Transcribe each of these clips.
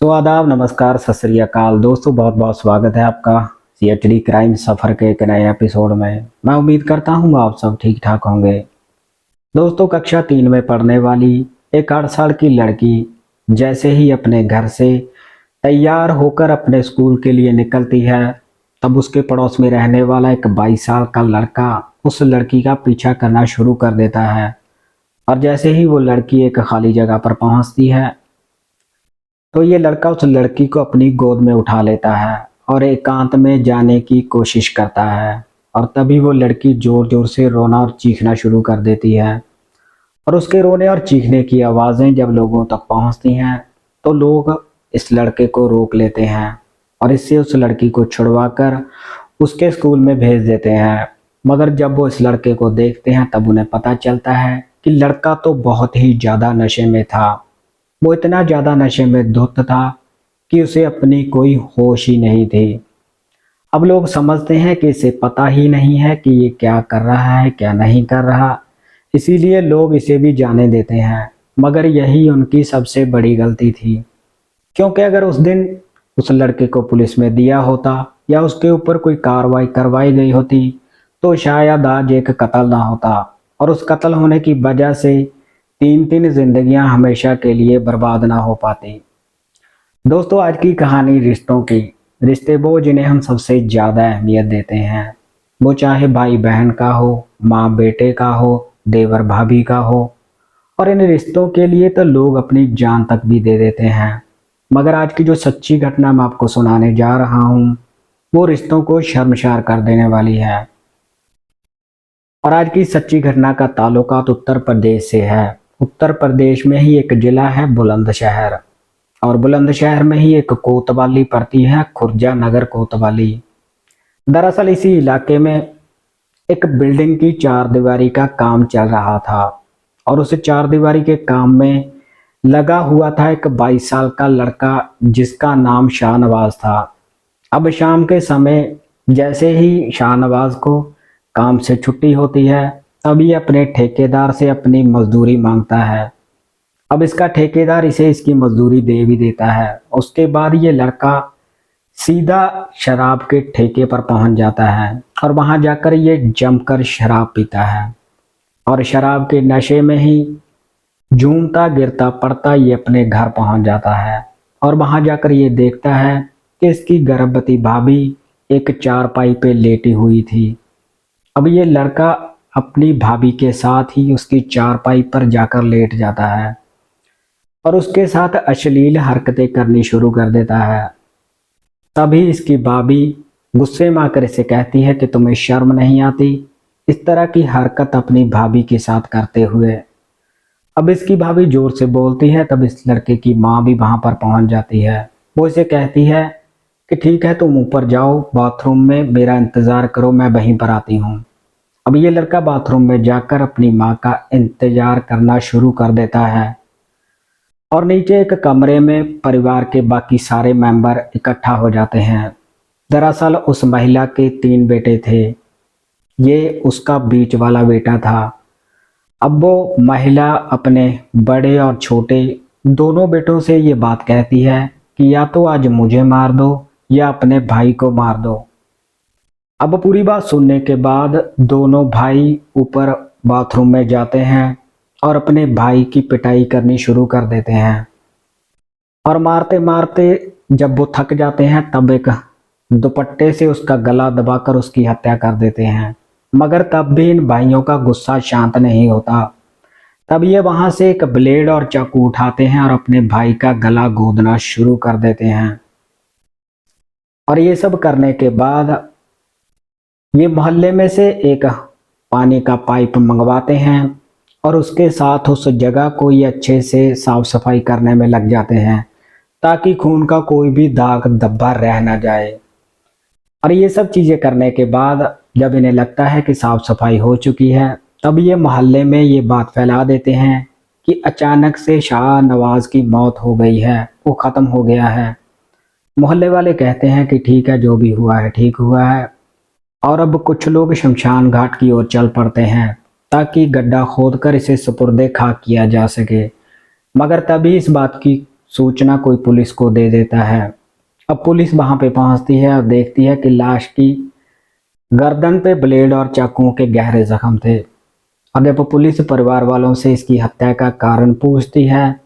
तो आदाब, नमस्कार, सत श्री अकाल दोस्तों। बहुत बहुत स्वागत है आपका सीएचडी क्राइम सफ़र के एक नए एपिसोड में। मैं उम्मीद करता हूँ आप सब ठीक ठाक होंगे। दोस्तों, कक्षा 3 में पढ़ने वाली एक 8 साल की लड़की जैसे ही अपने घर से तैयार होकर अपने स्कूल के लिए निकलती है, तब उसके पड़ोस में रहने वाला एक 22 साल का लड़का उस लड़की का पीछा करना शुरू कर देता है। और जैसे ही वो लड़की एक खाली जगह पर पहुंचती है, तो ये लड़का उस लड़की को अपनी गोद में उठा लेता है और एकांत में जाने की कोशिश करता है। और तभी वो लड़की जोर जोर से रोना और चीखना शुरू कर देती है। और उसके रोने और चीखने की आवाज़ें जब लोगों तक पहुंचती हैं, तो लोग इस लड़के को रोक लेते हैं और इससे उस लड़की को छुड़वाकर उसके स्कूल में भेज देते हैं। मगर जब वो इस लड़के को देखते हैं, तब उन्हें पता चलता है कि लड़का तो बहुत ही ज़्यादा नशे में था। वो इतना ज़्यादा नशे में धुत था कि उसे अपनी कोई होश ही नहीं थी। अब लोग समझते हैं कि इसे पता ही नहीं है कि ये क्या कर रहा है, क्या नहीं कर रहा, इसीलिए लोग इसे भी जाने देते हैं। मगर यही उनकी सबसे बड़ी गलती थी, क्योंकि अगर उस दिन उस लड़के को पुलिस में दिया होता या उसके ऊपर कोई कार्रवाई करवाई गई होती, तो शायद आज एक कत्ल ना होता और उस कत्ल होने की वजह से 3 जिंदगियां हमेशा के लिए बर्बाद ना हो पाती। दोस्तों, आज की कहानी रिश्तों की। रिश्ते वो जिन्हें हम सबसे ज़्यादा अहमियत देते हैं, वो चाहे भाई बहन का हो, माँ बेटे का हो, देवर भाभी का हो। और इन रिश्तों के लिए तो लोग अपनी जान तक भी दे देते हैं। मगर आज की जो सच्ची घटना मैं आपको सुनाने जा रहा हूँ, वो रिश्तों को शर्मसार कर देने वाली है। और आज की सच्ची घटना का ताल्लुकात उत्तर प्रदेश से है। उत्तर प्रदेश में ही एक जिला है बुलंदशहर, और बुलंदशहर में ही एक कोतवाली पड़ती है, खुर्जा नगर कोतवाली। दरअसल इसी इलाके में एक बिल्डिंग की 4 दीवारी का काम चल रहा था और उस 4 दीवारी के काम में लगा हुआ था एक 22 साल का लड़का जिसका नाम शाहनवाज था। अब शाम के समय जैसे ही शाहनवाज को काम से छुट्टी होती है, तभी अपने ठेकेदार से अपनी मजदूरी मांगता है। अब इसका ठेकेदार इसे इसकी मजदूरी दे भी देता है। उसके बाद ये लड़का सीधा शराब के ठेके पर पहुंच जाता है और वहां जाकर ये जमकर शराब पीता है। और शराब के नशे में ही झूमता गिरता पड़ता ये अपने घर पहुंच जाता है। और वहां जाकर ये देखता है कि इसकी गर्भवती भाभी एक चारपाई पे लेटी हुई थी। अब ये लड़का अपनी भाभी के साथ ही उसकी चारपाई पर जाकर लेट जाता है और उसके साथ अश्लील हरकतें करनी शुरू कर देता है। तभी इसकी भाभी गुस्से में आकर इसे कहती है कि तुम्हें शर्म नहीं आती इस तरह की हरकत अपनी भाभी के साथ करते हुए। अब इसकी भाभी जोर से बोलती है, तब इस लड़के की माँ भी वहां पर पहुंच जाती है। वो इसे कहती है कि ठीक है, तुम ऊपर जाओ, बाथरूम में मेरा इंतजार करो, मैं वहीं पर आती हूँ। अब ये लड़का बाथरूम में जाकर अपनी माँ का इंतजार करना शुरू कर देता है और नीचे एक कमरे में परिवार के बाकी सारे मेंबर इकट्ठा हो जाते हैं। दरअसल उस महिला के 3 बेटे थे, ये उसका बीच वाला बेटा था। अब वो महिला अपने बड़े और छोटे दोनों बेटों से ये बात कहती है कि या तो आज मुझे मार दो या अपने भाई को मार दो। अब पूरी बात सुनने के बाद दोनों भाई ऊपर बाथरूम में जाते हैं और अपने भाई की पिटाई करनी शुरू कर देते हैं। और मारते मारते जब वो थक जाते हैं, तब एक दुपट्टे से उसका गला दबाकर उसकी हत्या कर देते हैं। मगर तब भी इन भाइयों का गुस्सा शांत नहीं होता। तब ये वहां से एक ब्लेड और चाकू उठाते हैं और अपने भाई का गला गोदना शुरू कर देते हैं। और ये सब करने के बाद ये मोहल्ले में से एक पानी का पाइप मंगवाते हैं और उसके साथ उस जगह को ये अच्छे से साफ सफाई करने में लग जाते हैं, ताकि खून का कोई भी दाग धब्बा रह ना जाए। और ये सब चीज़ें करने के बाद जब इन्हें लगता है कि साफ सफाई हो चुकी है, तब ये मोहल्ले में ये बात फैला देते हैं कि अचानक से शाहनवाज की मौत हो गई है, वो ख़त्म हो गया है। मोहल्ले वाले कहते हैं कि ठीक है, जो भी हुआ है ठीक हुआ है। और अब कुछ लोग शमशान घाट की ओर चल पड़ते हैं ताकि गड्ढा खोदकर इसे सुपुर्दे खाक किया जा सके। मगर तभी इस बात की सूचना कोई पुलिस को दे देता है। अब पुलिस वहां पे पहुंचती है और देखती है कि लाश की गर्दन पे ब्लेड और चाकुओं के गहरे जख्म थे। और जब पुलिस परिवार वालों से इसकी हत्या का कारण पूछती है,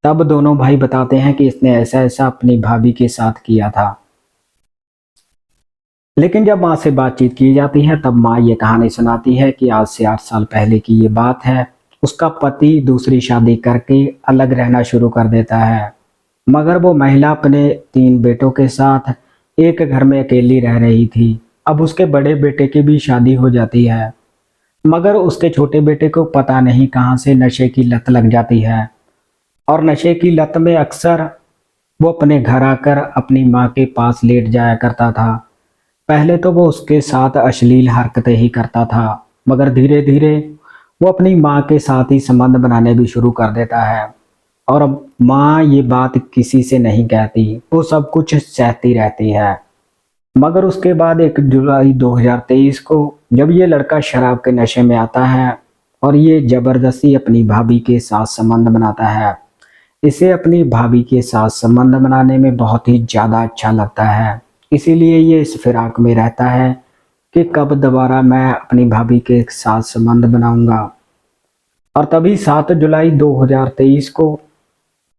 तब दोनों भाई बताते हैं कि इसने ऐसा ऐसा अपनी भाभी के साथ किया था। लेकिन जब माँ से बातचीत की जाती है, तब माँ ये कहानी सुनाती है कि आज से 8 साल पहले की ये बात है। उसका पति दूसरी शादी करके अलग रहना शुरू कर देता है, मगर वो महिला अपने 3 बेटों के साथ एक घर में अकेली रह रही थी। अब उसके बड़े बेटे की भी शादी हो जाती है, मगर उसके छोटे बेटे को पता नहीं कहाँ से नशे की लत लग जाती है। और नशे की लत में अक्सर वो अपने घर आकर अपनी माँ के पास लेट जाया करता था। पहले तो वो उसके साथ अश्लील हरकतें ही करता था, मगर धीरे धीरे वो अपनी माँ के साथ ही संबंध बनाने भी शुरू कर देता है। और अब माँ ये बात किसी से नहीं कहती, वो सब कुछ सहती रहती है। मगर उसके बाद 1 जुलाई 2023 को जब ये लड़का शराब के नशे में आता है और ये जबरदस्ती अपनी भाभी के साथ संबंध बनाता है। इसे अपनी भाभी के साथ संबंध बनाने में बहुत ही ज़्यादा अच्छा लगता है, इसीलिए ये इस फिराक में रहता है कि कब दोबारा मैं अपनी भाभी के साथ संबंध बनाऊंगा। और तभी 7 जुलाई 2023 को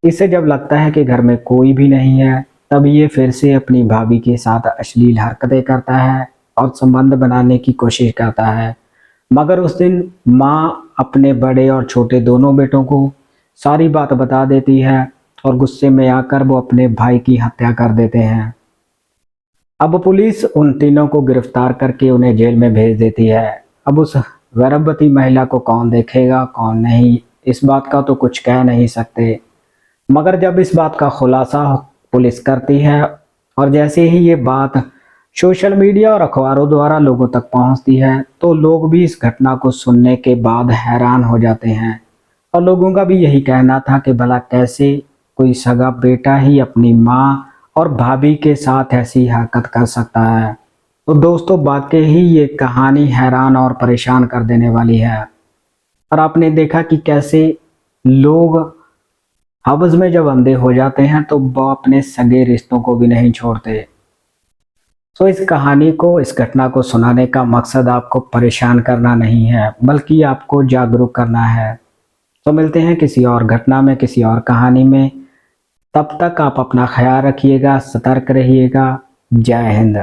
इसे जब लगता है कि घर में कोई भी नहीं है, तब ये फिर से अपनी भाभी के साथ अश्लील हरकतें करता है और संबंध बनाने की कोशिश करता है। मगर उस दिन माँ अपने बड़े और छोटे दोनों बेटों को सारी बात बता देती है और गुस्से में आकर वो अपने भाई की हत्या कर देते हैं। अब पुलिस उन तीनों को गिरफ्तार करके उन्हें जेल में भेज देती है। अब उस गर्भवती महिला को कौन देखेगा कौन नहीं, इस बात का तो कुछ कह नहीं सकते। मगर जब इस बात का खुलासा पुलिस करती है और जैसे ही ये बात सोशल मीडिया और अखबारों द्वारा लोगों तक पहुंचती है, तो लोग भी इस घटना को सुनने के बाद हैरान हो जाते हैं। और लोगों का भी यही कहना था कि भला कैसे कोई सगा बेटा ही अपनी माँ और भाभी के साथ ऐसी हरकत कर सकता है। तो दोस्तों, वाकई ही ये कहानी हैरान और परेशान कर देने वाली है। और आपने देखा कि कैसे लोग हवस में जब अंधे हो जाते हैं तो वो अपने सगे रिश्तों को भी नहीं छोड़ते। तो इस कहानी को, इस घटना को सुनाने का मकसद आपको परेशान करना नहीं है, बल्कि आपको जागरूक करना है। तो मिलते हैं किसी और घटना में, किसी और कहानी में। तब तक आप अपना ख्याल रखिएगा, सतर्क रहिएगा। जय हिंद।